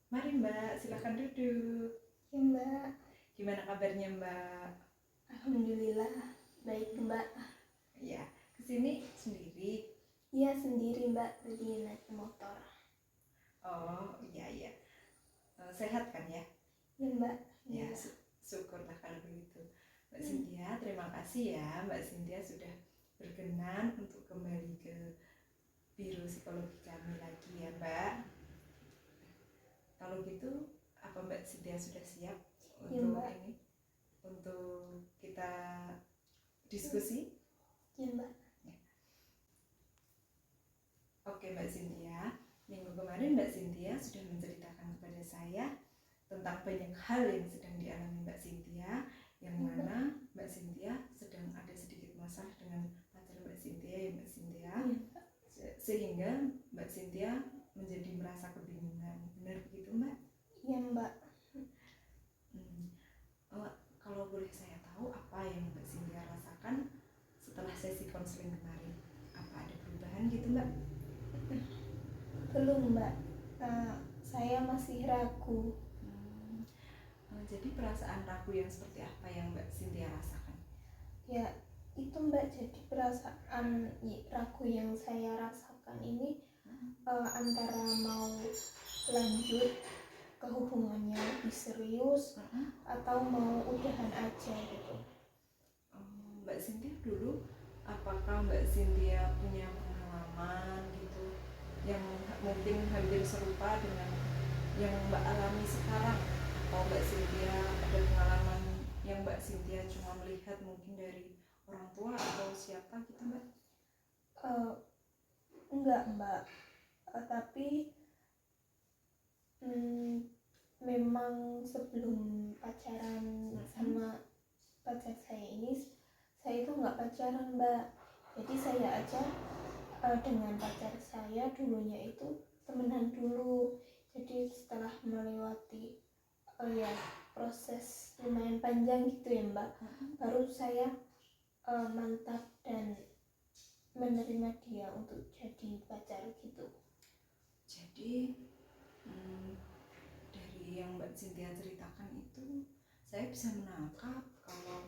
Mari Mbak, silakan duduk. Ya Mbak, Gimana kabarnya Mbak? Alhamdulillah baik Mbak. Ya, kesini sendiri. Iya sendiri Mbak, tadi naik motor. Oh iya iya. Sehat kan ya? Ya Mbak. Ya, Ya. syukurlah kalau begitu. Mbak Cynthia, terima kasih ya Mbak Cynthia sudah berkenan untuk kembali ke Biro Psikologi kami lagi ya Mbak. Kalau gitu, apa Mbak Cynthia sudah siap Ya untuk Mbak. ini? Untuk kita diskusi? Ya Mbak. Oke Mbak Cynthia, minggu kemarin Mbak Cynthia sudah menceritakan kepada saya tentang banyak hal yang sedang dialami Mbak Cynthia, yang mana Mbak Cynthia sedang ada sedikit masalah dengan pacar Mbak Cynthia ya Mbak Cynthia, sehingga Mbak Cynthia menjadi merasa kebingungan. Benar begitu Mbak? Ya Mbak. Kalau boleh saya tahu apa yang Mbak Cynthia rasakan setelah sesi konseling kemarin? Apa ada perubahan gitu Mbak? Belum Mbak. Saya masih ragu. Jadi perasaan ragu yang seperti apa yang Mbak Cynthia rasakan? Ya itu Mbak, jadi perasaan ragu yang saya rasakan ini antara mau lanjut ke hubungannya lebih serius atau mau udahan aja gitu. Mbak Cynthia dulu, apakah Mbak Cynthia punya pengalaman gitu yang mungkin hampir serupa dengan yang Mbak alami sekarang, atau Mbak Cynthia ada pengalaman yang Mbak Cynthia cuma melihat mungkin dari orang tua atau siapa gitu Mbak? Enggak Mbak, tapi memang sebelum pacaran sama pacar saya ini, saya itu nggak pacaran Mbak. Jadi saya aja dengan pacar saya dulunya itu temenan dulu. Jadi setelah melewati ya proses lumayan panjang gitu ya Mbak, baru saya mantap dan menerima dia untuk jadi pacar gitu. Jadi dari yang Mbak Cynthia ceritakan itu, saya bisa menangkap kalau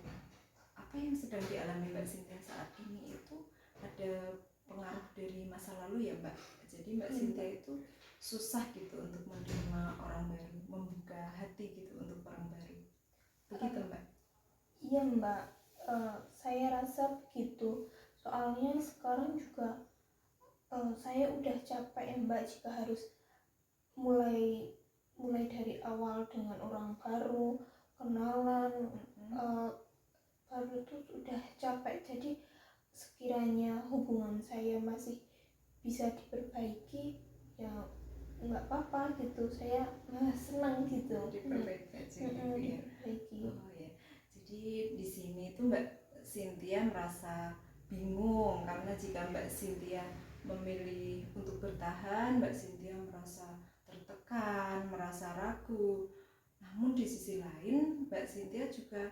apa yang sedang dialami Mbak Cynthia saat ini itu ada pengaruh dari masa lalu ya Mbak. Jadi Mbak Cynthia itu susah gitu untuk menerima orang baru, membuka hati gitu untuk orang baru. Begitu Mbak? Iya Mbak, saya rasa begitu. Soalnya sekarang juga saya udah capek ya Mbak, jika harus mulai dari awal dengan orang baru, kenalan, baru itu udah capek. Jadi sekiranya hubungan saya masih bisa diperbaiki, ya nggak apa-apa gitu, saya senang gitu. Diperbaiki aja gitu ya. Diperbaiki. Oh ya. Jadi di sini tuh Mbak Cynthia merasa bingung karena jika Mbak Cynthia memilih untuk bertahan, Mbak Cynthia merasa tertekan, merasa ragu. Namun di sisi lain, Mbak Cynthia juga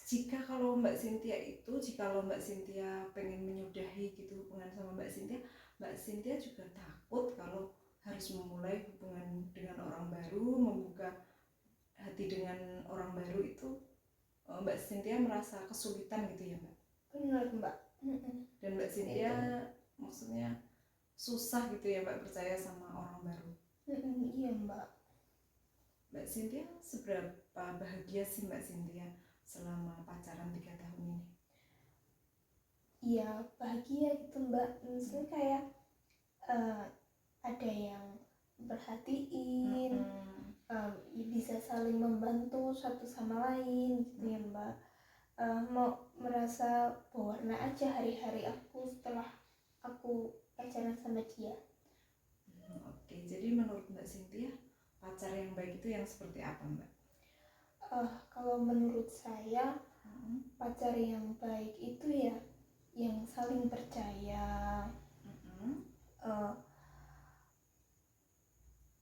jikalau Mbak Cynthia pengen menyudahi gitu hubungan sama Mbak Cynthia juga takut kalau harus memulai hubungan dengan orang baru, membuka hati dengan orang baru itu Mbak Cynthia merasa kesulitan gitu ya Mbak? Benar Mbak. Dan Mbak Cynthia maksudnya susah gitu ya Mbak percaya sama orang baru. Iya Mbak. Mbak Cynthia seberapa bahagia sih Mbak Cynthia selama pacaran 3 tahun ini? Iya bahagia gitu Mbak, maksudnya kayak ada yang perhatiin, bisa saling membantu satu sama lain gitu ya Mbak. Mau merasa berwarna aja hari-hari aku setelah aku pacaran sama dia. Oke, jadi menurut Mbak Cynthia pacar yang baik itu yang seperti apa Mbak? Kalau menurut saya pacar yang baik itu ya yang saling percaya,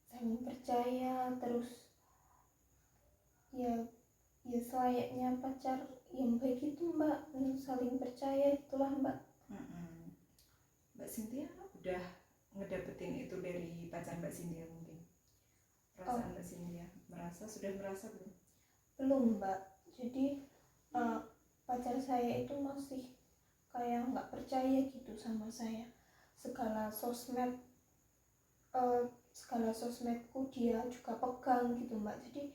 saling percaya, terus ya selayaknya pacar yang baik itu Mbak, saling percaya, itulah Mbak. Mbak Cynthia udah ngedapetin itu dari pacar Mbak Cynthia mungkin? perasaan Mbak Cynthia? Sudah merasa belum? Belum Mbak, jadi pacar saya itu masih kayak nggak percaya gitu sama saya. Segala sosmedku dia juga pegang gitu Mbak. Jadi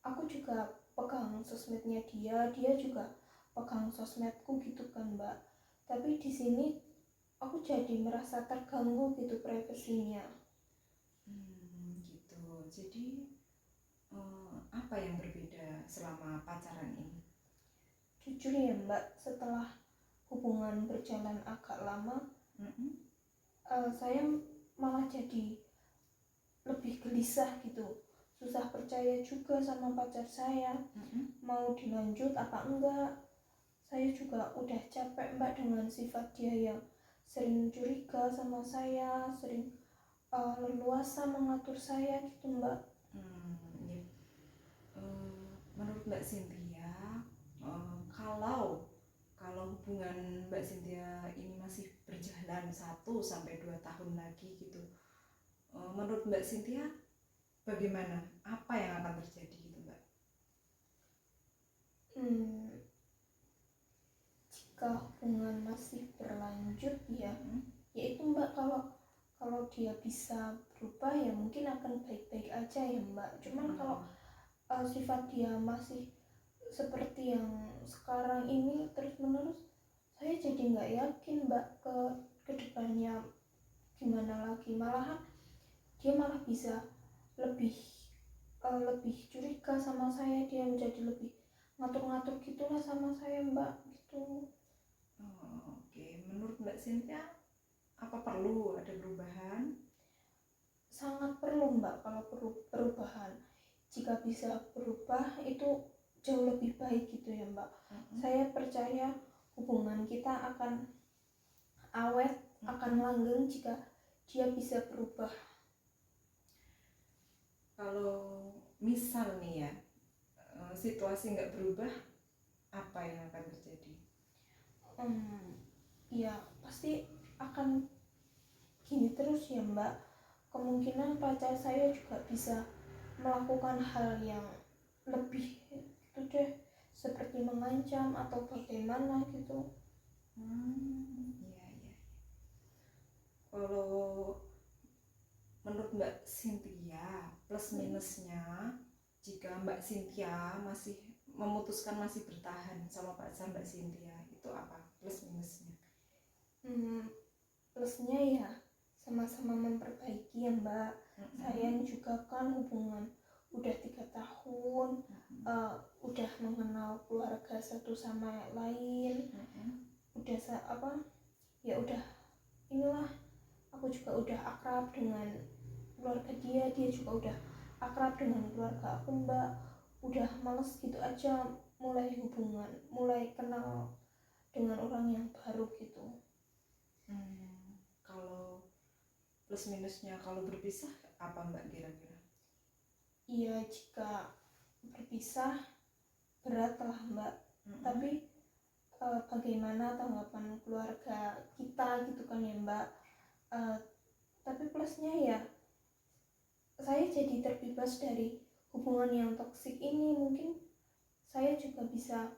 aku juga pegang sosmednya dia juga pegang sosmedku gitu kan Mbak. Tapi di sini aku jadi merasa terganggu gitu privasinya. Gitu. Jadi apa yang berbeda selama pacaran ini? Jujur ya Mbak, setelah hubungan berjalan agak lama, saya malah jadi lebih gelisah gitu, susah percaya juga sama pacar saya. Mau dilanjut apa enggak. Saya juga udah capek Mbak dengan sifat dia yang sering curiga sama saya, sering leluasa mengatur saya gitu Mbak. Ya. Menurut Mbak Cynthia, kalau hubungan Mbak Cynthia ini masih berjalan 1 sampai 2 tahun lagi gitu, menurut Mbak Cynthia bagaimana? Apa yang akan terjadi gitu Mbak? Jika hubungan masih berlanjut ya, yaitu Mbak, kalau dia bisa berubah ya mungkin akan baik-baik aja ya Mbak. Cuman kalau sifat dia masih seperti yang sekarang ini terus-menerus, saya jadi nggak yakin Mbak ke depannya gimana lagi. Malahan dia malah bisa lebih curiga sama saya, dia menjadi lebih ngatur-ngatur gitulah sama saya Mbak gitu. Oke. Menurut Mbak Cynthia apa perlu ada perubahan? Sangat perlu Mbak kalau perubahan. Jika bisa berubah itu jauh lebih baik gitu ya Mbak. Saya percaya hubungan kita akan awet, akan langgeng jika dia bisa berubah. Kalau misal nih ya, situasi nggak berubah, apa yang akan terjadi? Ya pasti akan gini terus ya Mbak. Kemungkinan pacar saya juga bisa melakukan hal yang lebih gitu deh, seperti mengancam atau bagaimana gitu. Iya. Kalau menurut Mbak Cynthia, plus minusnya jika Mbak Cynthia masih memutuskan masih bertahan sama pacar Mbak Cynthia, itu apa plus minusnya? Plusnya ya sama-sama memperbaiki ya Mbak. Saya juga kan hubungan udah 3 tahun, udah mengenal keluarga satu sama lain, udah udah inilah, aku juga udah akrab dengan keluarga dia juga udah akrab dengan keluarga aku Mbak. Udah males gitu aja mulai hubungan, mulai kenal dengan orang yang baru gitu. Kalau plus minusnya kalau berpisah apa Mbak kira-kira? Iya, jika berpisah berat lah Mbak. Tapi bagaimana tanggapan keluarga kita gitu kan ya Mbak. Tapi plusnya ya saya jadi terbebas dari hubungan yang toksik ini. Mungkin saya juga bisa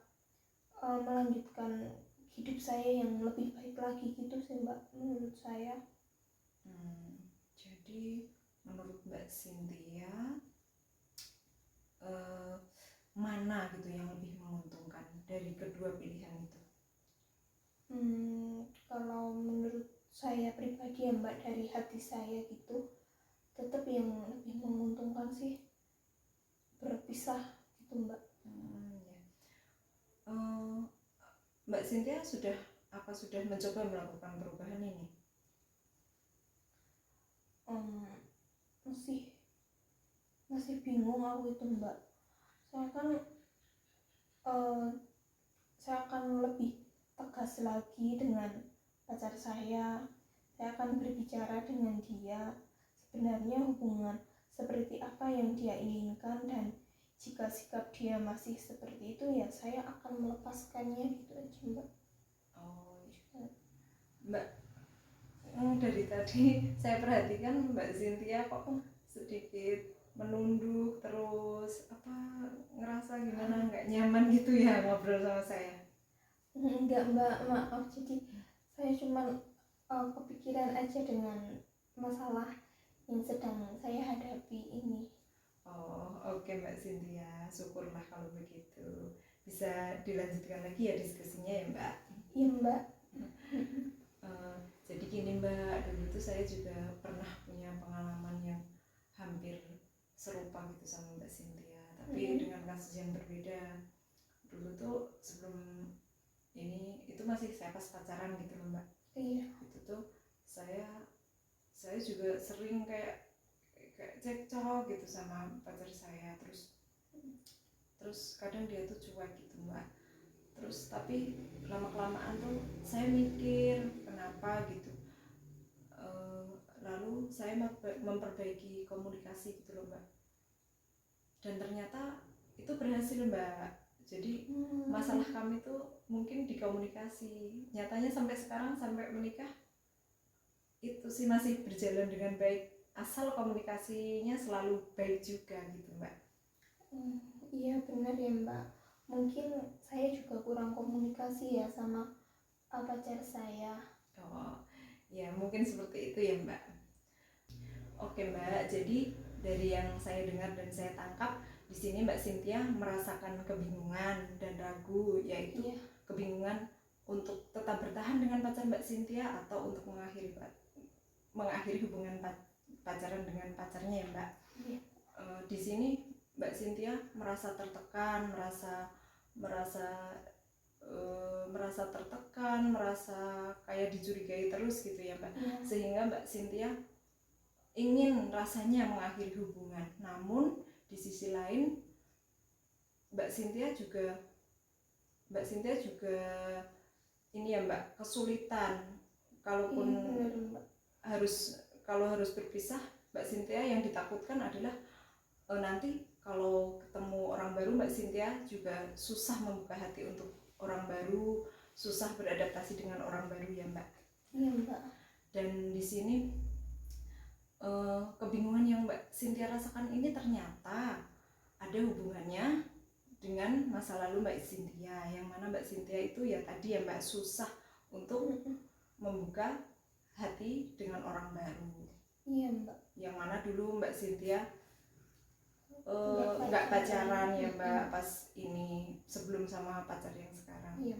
melanjutkan hidup saya yang lebih baik lagi gitu sih Mbak, menurut saya. Jadi menurut Mbak Cynthia, mana gitu yang lebih menguntungkan dari kedua pilihan itu? Kalau menurut saya pribadi ya Mbak, dari hati saya gitu, tetap yang lebih menguntungkan sih berpisah gitu Mbak. Mbak Cynthia sudah mencoba melakukan perubahan ini? Masih bingung aku itu Mbak. Saya akan lebih tegas lagi dengan pacar saya. Saya akan berbicara dengan dia sebenarnya hubungan seperti apa yang dia inginkan, dan jika sikap dia masih seperti itu ya saya akan melepaskannya gitu aja Mbak. Mbak, dari tadi saya perhatikan Mbak Cynthia kok sedikit menunduk, terus ngerasa gimana nggak nyaman gitu ya ngobrol sama saya? Enggak mbak, maaf, jadi saya cuma kepikiran aja dengan masalah yang sedang saya hadapi ini. Oh, oke Mbak Cynthia, syukurlah kalau begitu. Bisa dilanjutkan lagi ya diskusinya ya Mbak? Iya mbak. Jadi gini Mbak, dulu tuh saya juga pernah punya pengalaman yang hampir serupa gitu sama Mbak Cynthia, tapi dengan kasus yang berbeda. Dulu tuh sebelum ini itu masih saya pas pacaran gitu loh Mbak. Iya. Itu tuh saya juga sering kayak cekcok gitu sama pacar saya, terus kadang dia tuh cuek gitu Mbak. Terus tapi lama kelamaan tuh saya mikir kenapa gitu. Lalu saya memperbaiki komunikasi gitu loh Mbak, dan ternyata itu berhasil Mbak. Jadi masalah kami tuh mungkin di komunikasi. Nyatanya sampai sekarang, sampai menikah itu sih masih berjalan dengan baik, asal komunikasinya selalu baik juga gitu Mbak. Iya benar ya mbak, mungkin saya juga kurang komunikasi ya sama pacar saya. Oh ya, mungkin seperti itu ya Mbak. Oke Mbak, jadi dari yang saya dengar dan saya tangkap di sini Mbak Cynthia merasakan kebingungan dan ragu, yaitu kebingungan untuk tetap bertahan dengan pacar Mbak Cynthia atau untuk mengakhiri hubungan pacaran dengan pacarnya ya Mbak. Di sini Mbak Cynthia merasa tertekan, merasa tertekan, merasa kayak dicurigai terus gitu ya Mbak. Sehingga Mbak Cynthia ingin rasanya mengakhiri hubungan, namun di sisi lain Mbak Cynthia juga ini ya Mbak, kesulitan kalaupun harus berpisah. Mbak Cynthia yang ditakutkan adalah nanti kalau ketemu orang baru Mbak Cynthia juga susah membuka hati untuk orang baru, susah beradaptasi dengan orang baru ya Mbak. Iya Mbak. Dan di sini kebingungan yang Mbak Cynthia rasakan ini ternyata ada hubungannya dengan masa lalu Mbak Cynthia, yang mana Mbak Cynthia itu ya tadi ya Mbak, susah untuk membuka hati dengan orang baru. Iya Mbak. Yang mana dulu Mbak Cynthia nggak pacaran ya Mbak, pas ini sebelum sama pacar yang sekarang. Iya.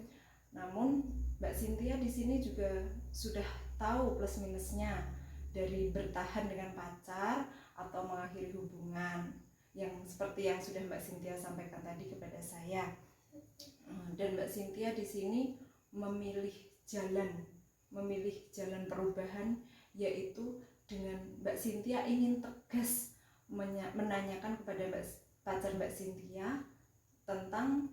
Namun Mbak Cynthia di sini juga sudah tahu plus minusnya dari bertahan dengan pacar atau mengakhiri hubungan, yang seperti yang sudah Mbak Cynthia sampaikan tadi kepada saya. Dan Mbak Cynthia di sini memilih jalan perubahan, yaitu dengan Mbak Cynthia ingin tegas menanyakan kepada pacar Mbak Cynthia tentang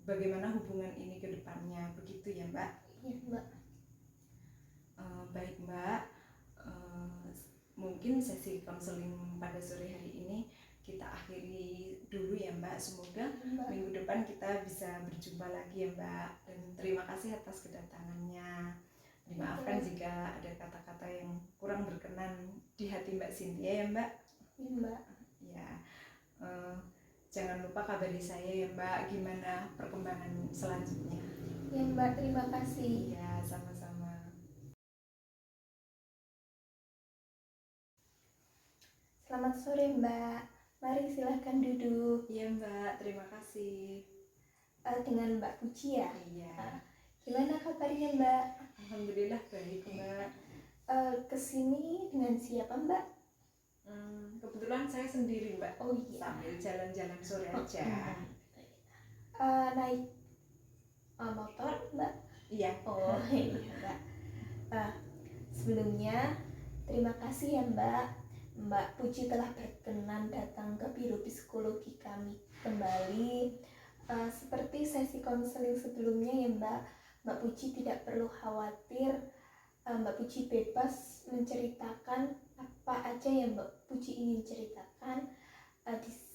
bagaimana hubungan ini ke depannya, begitu ya Mbak? Iya Mbak. Baik Mbak, mungkin sesi konseling pada sore hari ini kita akhiri dulu ya Mbak. Semoga minggu depan kita bisa berjumpa lagi ya Mbak, dan terima kasih atas kedatangannya. Dimaafkan jika ada kata-kata yang kurang berkenan di hati Mbak Cynthia ya Mbak. Iya Mbak. Ya, jangan lupa kabari saya ya Mbak, gimana perkembangan selanjutnya. Ya Mbak, terima kasih. Ya, sama-sama. Selamat sore Mbak, mari silahkan duduk. Iya Mbak, terima kasih. Dengan Mbak Puji ya? Iya. Gimana kabarnya Mbak? Alhamdulillah baik Mbak. Kesini dengan siapa Mbak? Kebetulan saya sendiri Mbak. Oh iya. Sambil jalan-jalan sore aja. Naik motor Mbak? Iya. Oh iya Mbak. Sebelumnya terima kasih ya Mbak. Mbak Puji telah berkenan datang ke Biro Psikologi kami kembali. Seperti sesi konseling sebelumnya ya Mbak, Mbak Puji tidak perlu khawatir. Mbak Puji bebas menceritakan apa aja yang Mbak Puji ingin ceritakan,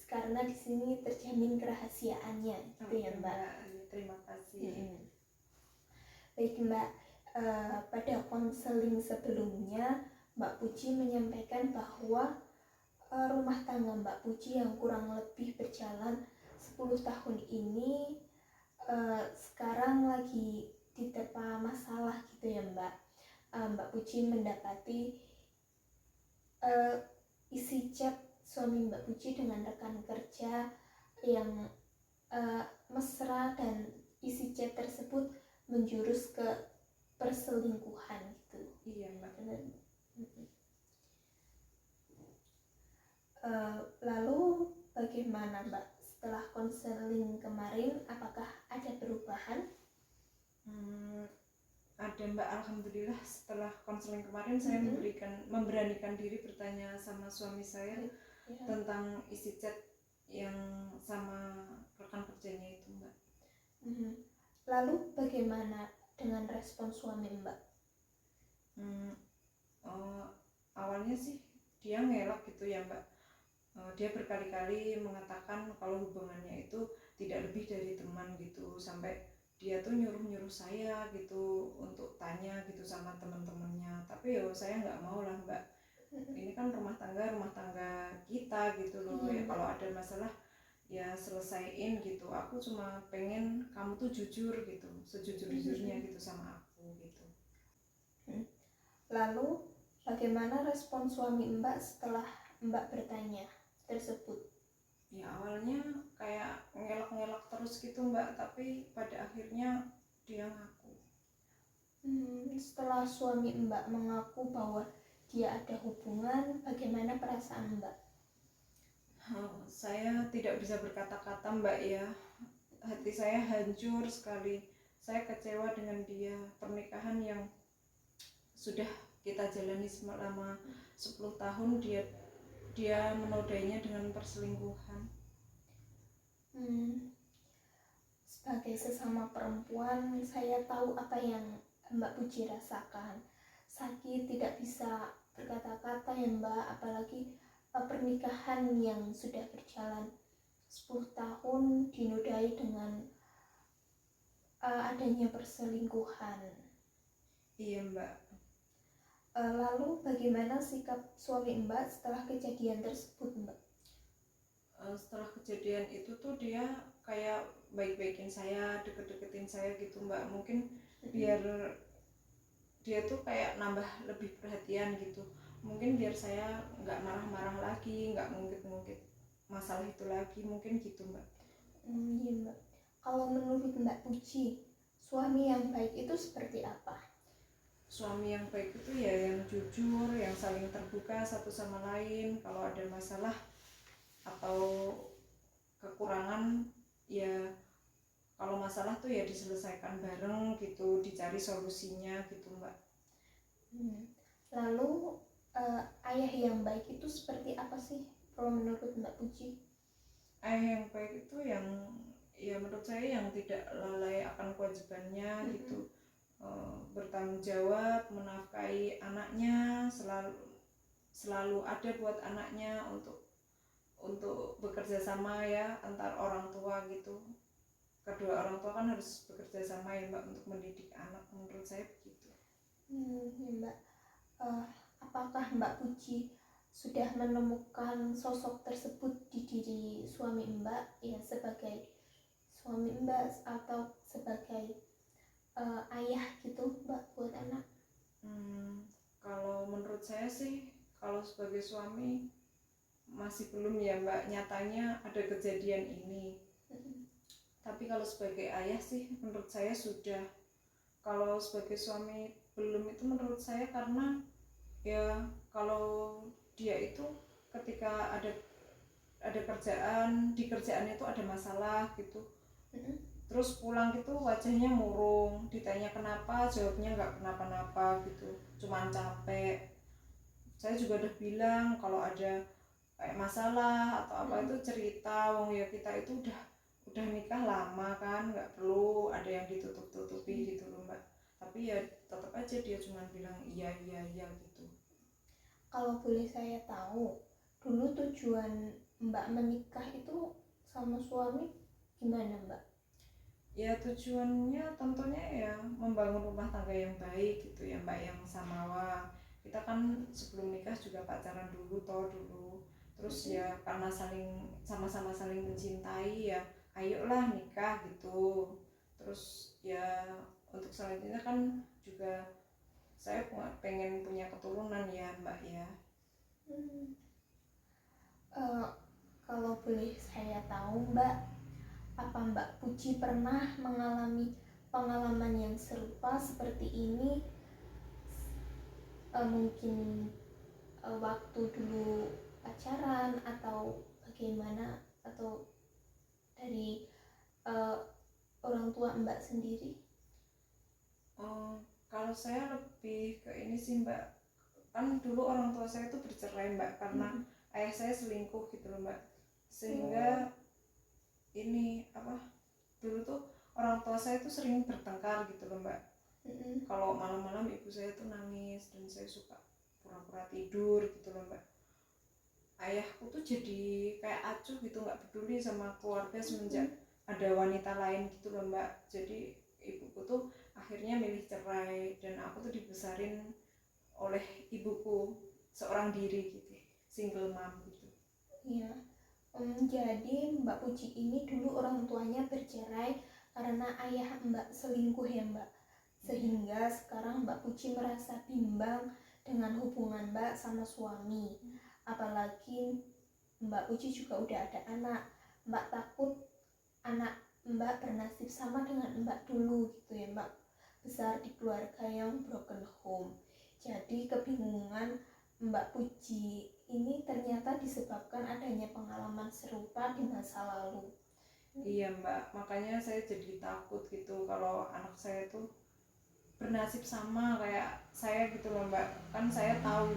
karena di sini terjamin kerahasiaannya, gitu ya Mbak. Terima kasih. Baik Mbak, pada konseling sebelumnya Mbak Puji menyampaikan bahwa rumah tangga Mbak Puji yang kurang lebih berjalan 10 tahun ini sekarang lagi diterpa masalah gitu ya Mbak. Mbak Puji mendapati isi chat suami Mbak Puji dengan rekan kerja yang mesra, dan isi chat tersebut menjurus ke perselingkuhan gitu. Iya Mbak. Lalu bagaimana Mbak setelah konseling kemarin, apakah ada perubahan? Ada Mbak, alhamdulillah setelah konseling kemarin saya memberanikan diri bertanya sama suami saya tentang isi chat yang sama rekan kerjanya itu Mbak. Lalu bagaimana dengan respon suami Mbak? Awalnya sih dia ngelak gitu ya Mbak. Dia berkali-kali mengatakan kalau hubungannya itu tidak lebih dari teman gitu, sampai dia tuh nyuruh saya gitu untuk tanya gitu sama teman-temannya. Tapi ya saya nggak mau lah Mbak, ini kan rumah tangga kita gitu loh. Ya kalau ada masalah ya selesaiin gitu, aku cuma pengen kamu tuh jujur gitu, sejujur-jujurnya gitu sama aku gitu. Lalu bagaimana respon suami Mbak setelah Mbak bertanya tersebut? Ya awalnya kayak ngelak-ngelak terus gitu Mbak, tapi pada akhirnya dia ngaku. Setelah suami Mbak mengaku bahwa dia ada hubungan, bagaimana perasaan Mbak? Saya tidak bisa berkata-kata Mbak ya, hati saya hancur sekali. Saya kecewa dengan dia. Pernikahan yang sudah kita jalani selama 10 tahun, dia menodainya dengan perselingkuhan. Sebagai sesama perempuan, saya tahu apa yang Mbak Puji rasakan. Sakit, tidak bisa berkata-kata ya Mbak, apalagi pernikahan yang sudah berjalan 10 tahun dinodai dengan adanya perselingkuhan. Iya Mbak. Lalu bagaimana sikap suami Mbak setelah kejadian tersebut Mbak? Setelah kejadian itu tuh dia kayak baik-baikin saya, deket-deketin saya gitu Mbak. Mungkin biar dia tuh kayak nambah lebih perhatian gitu. Mungkin biar saya nggak marah-marah lagi, nggak ngungkit-ngungkit masalah itu lagi, mungkin gitu Mbak. Iya Mbak. Kalau menurut Mbak Puji, suami yang baik itu seperti apa? Suami yang baik itu ya yang jujur, yang saling terbuka satu sama lain. Kalau ada masalah atau kekurangan ya, kalau masalah tuh ya diselesaikan bareng gitu, dicari solusinya gitu Mbak. Lalu ayah yang baik itu seperti apa sih kalau menurut Mbak Puji? Ayah yang baik itu yang ya menurut saya yang tidak lalai akan kewajibannya gitu, bertanggung jawab, menafkahi anaknya, selalu ada buat anaknya, untuk bekerja sama ya antar orang tua gitu. Kedua orang tua kan harus bekerja sama ya Mbak untuk mendidik anak, menurut saya begitu. Ya Mbak, apakah Mbak Puji sudah menemukan sosok tersebut di diri suami Mbak, ya sebagai suami Mbak atau sebagai ayah gitu Mbak buat anak? Kalau menurut saya sih, kalau sebagai suami masih belum ya Mbak, nyatanya ada kejadian ini. Tapi kalau sebagai ayah sih menurut saya sudah. Kalau sebagai suami belum, itu menurut saya karena ya kalau dia itu ketika ada kerjaan, di kerjaan itu ada masalah gitu, terus pulang gitu wajahnya murung, ditanya kenapa jawabnya nggak kenapa-napa gitu, cuman capek. Saya juga udah bilang kalau ada kayak masalah atau apa itu cerita, wong ya kita itu udah nikah lama kan, nggak perlu ada yang ditutup-tutupi gitu loh Mbak. Tapi ya tetap aja dia cuma bilang iya gitu. Kalau boleh saya tahu, dulu tujuan Mbak menikah itu sama suami gimana Mbak? Ya tujuannya tentunya ya membangun rumah tangga yang baik gitu ya Mbak, yang samawa. Kita kan sebelum nikah juga pacaran dulu Terus ya karena sama-sama saling mencintai ya ayolah nikah gitu. Terus ya untuk selanjutnya kan juga saya pengen punya keturunan ya Mbak ya. Kalau boleh saya tahu Mbak, apa Mbak Puji pernah mengalami pengalaman yang serupa seperti ini? Mungkin waktu dulu pacaran atau bagaimana, atau dari orang tua Mbak sendiri? Kalau saya lebih ke ini sih Mbak, kan dulu orang tua saya itu bercerai Mbak karena ayah saya selingkuh gitu loh Mbak, sehingga ini apa, dulu tuh orang tua saya tuh sering bertengkar gitu loh Mbak. Kalau malam-malam ibu saya tuh nangis dan saya suka pura-pura tidur gitu loh Mbak. Ayahku tuh jadi kayak acuh gitu, nggak peduli sama keluarga semenjak ada wanita lain gitu loh Mbak. Jadi ibuku tuh akhirnya milih cerai dan aku tuh dibesarin oleh ibuku seorang diri gitu, single mom gitu. Iya. Jadi Mbak Puji ini dulu orang tuanya bercerai karena ayah Mbak selingkuh ya Mbak, sehingga sekarang Mbak Puji merasa bimbang dengan hubungan Mbak sama suami. Apalagi Mbak Puji juga udah ada anak. Mbak takut anak Mbak bernasib sama dengan Mbak dulu gitu ya Mbak, besar di keluarga yang broken home. Jadi kebingungan Mbak Puji ini ternyata disebabkan adanya pengalaman serupa di masa lalu. Iya Mbak, makanya saya jadi takut gitu kalau anak saya tuh bernasib sama kayak saya gitu loh Mbak. Kan saya tahu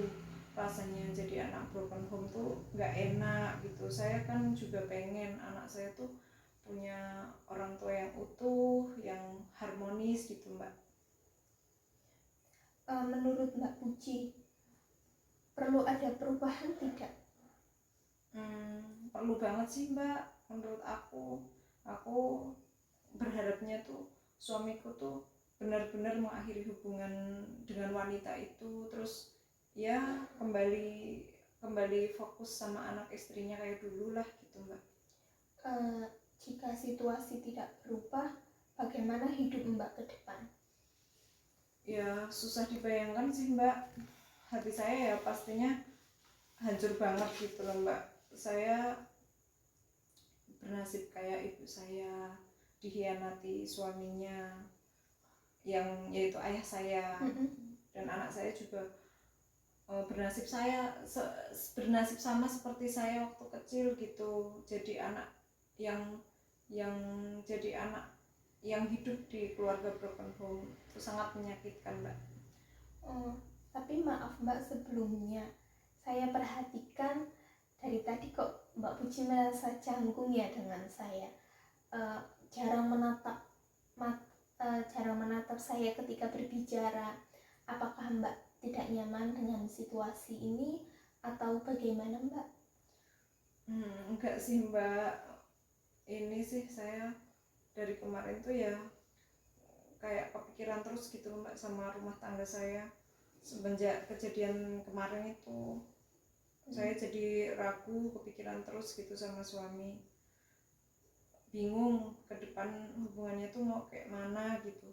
rasanya jadi anak broken home tuh nggak enak gitu. Saya kan juga pengen anak saya tuh punya orang tua yang utuh, yang harmonis gitu Mbak. Menurut Mbak Puji, perlu ada perubahan tidak? Perlu banget sih Mbak, menurut aku. Aku berharapnya tuh suamiku tuh benar-benar mengakhiri hubungan dengan wanita itu, terus ya kembali fokus sama anak istrinya kayak dulu lah gitu Mbak. Jika situasi tidak berubah, bagaimana hidup Mbak ke depan? Ya susah dibayangkan sih Mbak, hati saya ya pastinya hancur banget gitu loh Mbak. Saya bernasib kayak ibu saya, dikhianati suaminya yang yaitu ayah saya, dan anak saya juga bernasib sama seperti saya waktu kecil gitu, jadi anak yang jadi anak yang hidup di keluarga broken home. Itu sangat menyakitkan Mbak. Tapi maaf Mbak, sebelumnya saya perhatikan dari tadi kok Mbak Puji merasa canggung ya dengan saya, jarang menatap saya ketika berbicara. Apakah Mbak tidak nyaman dengan situasi ini atau bagaimana Mbak? Enggak sih Mbak, ini sih saya dari kemarin tuh ya kayak kepikiran terus gitu Mbak sama rumah tangga saya. Semenjak kejadian kemarin itu saya jadi ragu, kepikiran terus gitu sama suami, bingung ke depan hubungannya tuh mau kayak mana gitu.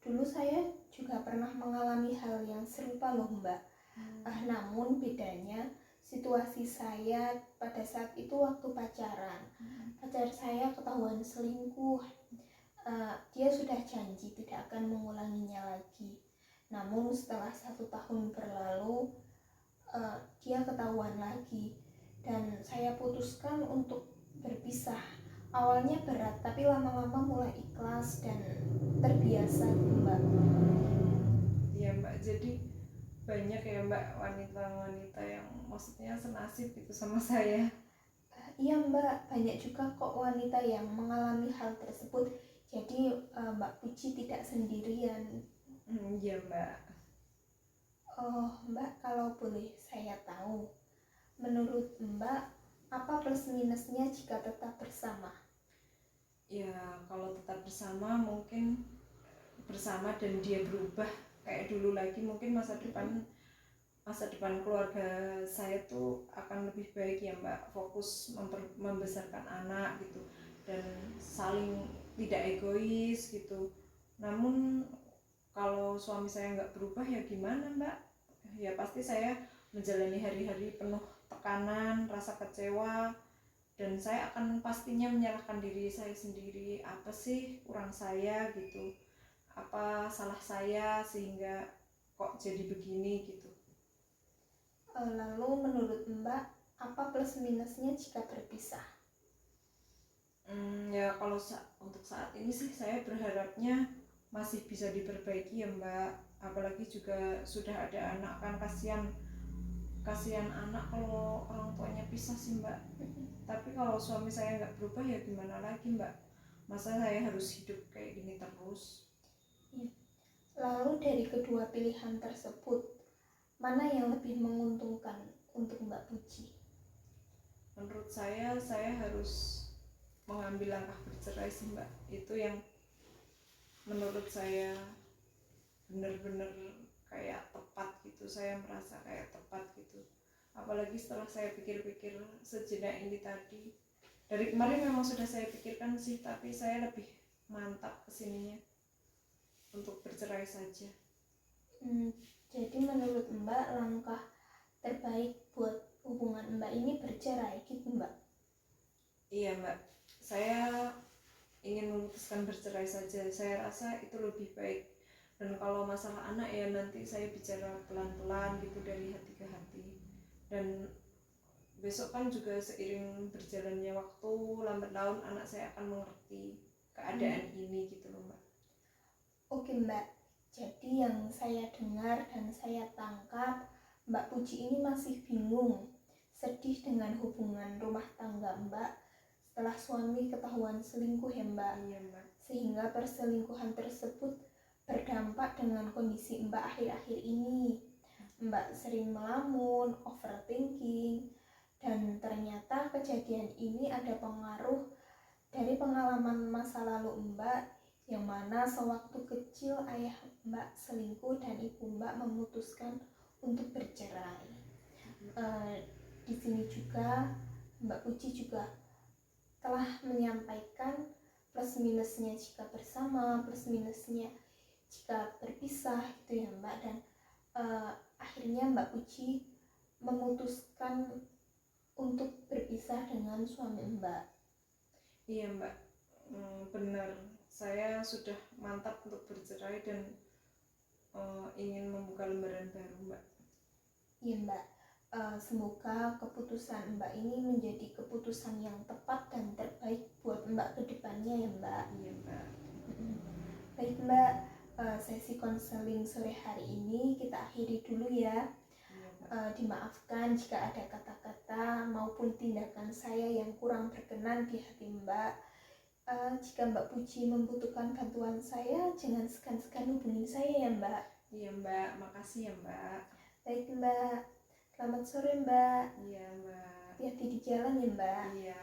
Dulu saya juga pernah mengalami hal yang serupa loh Mbak. Namun bedanya situasi saya pada saat itu waktu pacaran. Pacar saya ketahuan selingkuh. Dia sudah janji tidak akan mengulanginya lagi. Namun setelah 1 tahun berlalu, dia ketahuan lagi dan saya putuskan untuk berpisah. Awalnya berat, tapi lama-lama mulai ikhlas dan terbiasa Mbak. Iya Mbak, jadi banyak ya Mbak wanita-wanita yang maksudnya senasib gitu sama saya. Iya Mbak, banyak juga kok wanita yang mengalami hal tersebut. Jadi Mbak Puji tidak sendirian. Iya Mbak. Mbak, kalau boleh saya tahu, menurut Mbak apa plus minusnya jika tetap bersama? Ya kalau tetap bersama mungkin bersama dan dia berubah kayak dulu lagi, mungkin masa depan masa depan keluarga saya tuh akan lebih baik ya Mbak, fokus membesarkan anak gitu dan saling tidak egois gitu. Namun kalau suami saya nggak berubah ya gimana Mbak? Ya pasti saya menjalani hari-hari penuh tekanan, rasa kecewa, dan saya akan pastinya menyalahkan diri saya sendiri. Apa sih kurang saya gitu? Apa salah saya sehingga kok jadi begini gitu? Lalu menurut Mbak, apa plus minusnya jika berpisah? Ya kalau untuk saat ini sih saya berharapnya masih bisa diperbaiki ya Mbak. Apalagi juga sudah ada anak, kan kasihan anak kalau orang tuanya pisah sih Mbak. Tapi kalau suami saya nggak berubah ya gimana lagi Mbak? Masa saya harus hidup kayak gini terus? Lalu dari kedua pilihan tersebut, mana yang lebih menguntungkan untuk Mbak Puji? Menurut saya harus mengambil langkah bercerai sih Mbak. Itu yang menurut saya benar-benar kayak tepat gitu. Saya merasa kayak tepat gitu. Apalagi setelah saya pikir-pikir sejenak ini tadi. Dari kemarin memang sudah saya pikirkan sih, tapi saya lebih mantap kesininya untuk bercerai saja. Jadi menurut Mbak, langkah terbaik buat hubungan Mbak ini bercerai gitu Mbak? Iya Mbak, saya ingin memutuskan bercerai saja. Saya rasa itu lebih baik. Dan kalau masalah anak ya nanti saya bicara pelan-pelan gitu dari hati ke hati. Dan besok kan juga seiring berjalannya waktu, lambat laun anak saya akan mengerti keadaan ini gitu loh Mbak. Oke Mbak, jadi yang saya dengar dan saya tangkap, Mbak Puji ini masih bingung, sedih dengan hubungan rumah tangga Mbak setelah suami ketahuan selingkuh ya Mbak. Iya Mbak. Sehingga perselingkuhan tersebut berdampak dengan kondisi Mbak akhir-akhir ini. Mbak sering melamun, overthinking, dan ternyata kejadian ini ada pengaruh dari pengalaman masa lalu Mbak, yang mana sewaktu kecil ayah Mbak selingkuh dan ibu Mbak memutuskan untuk bercerai. Di sini juga Mbak Puji juga telah menyampaikan plus minusnya jika bersama, plus minusnya jika berpisah gitu ya Mbak. Dan akhirnya Mbak Puji memutuskan untuk berpisah dengan suami Mbak. Iya Mbak, benar. Saya sudah mantap untuk bercerai dan ingin membuka lembaran baru Mbak. Iya Mbak, semoga keputusan Mbak ini menjadi keputusan yang tepat dan terbaik buat Mbak kedepannya ya Mbak. Iya Mbak. Baik Mbak, sesi konseling sore hari ini kita akhiri dulu ya. Dimaafkan jika ada kata-kata maupun tindakan saya yang kurang berkenan di hati Mbak. Jika Mbak Puji membutuhkan bantuan saya, jangan segan-segan hubungi saya ya Mbak. Iya Mbak, makasih ya Mbak. Baik Mbak, selamat sore Mbak. Iya Mbak. Hati-hati di jalan ya Mbak. Iya.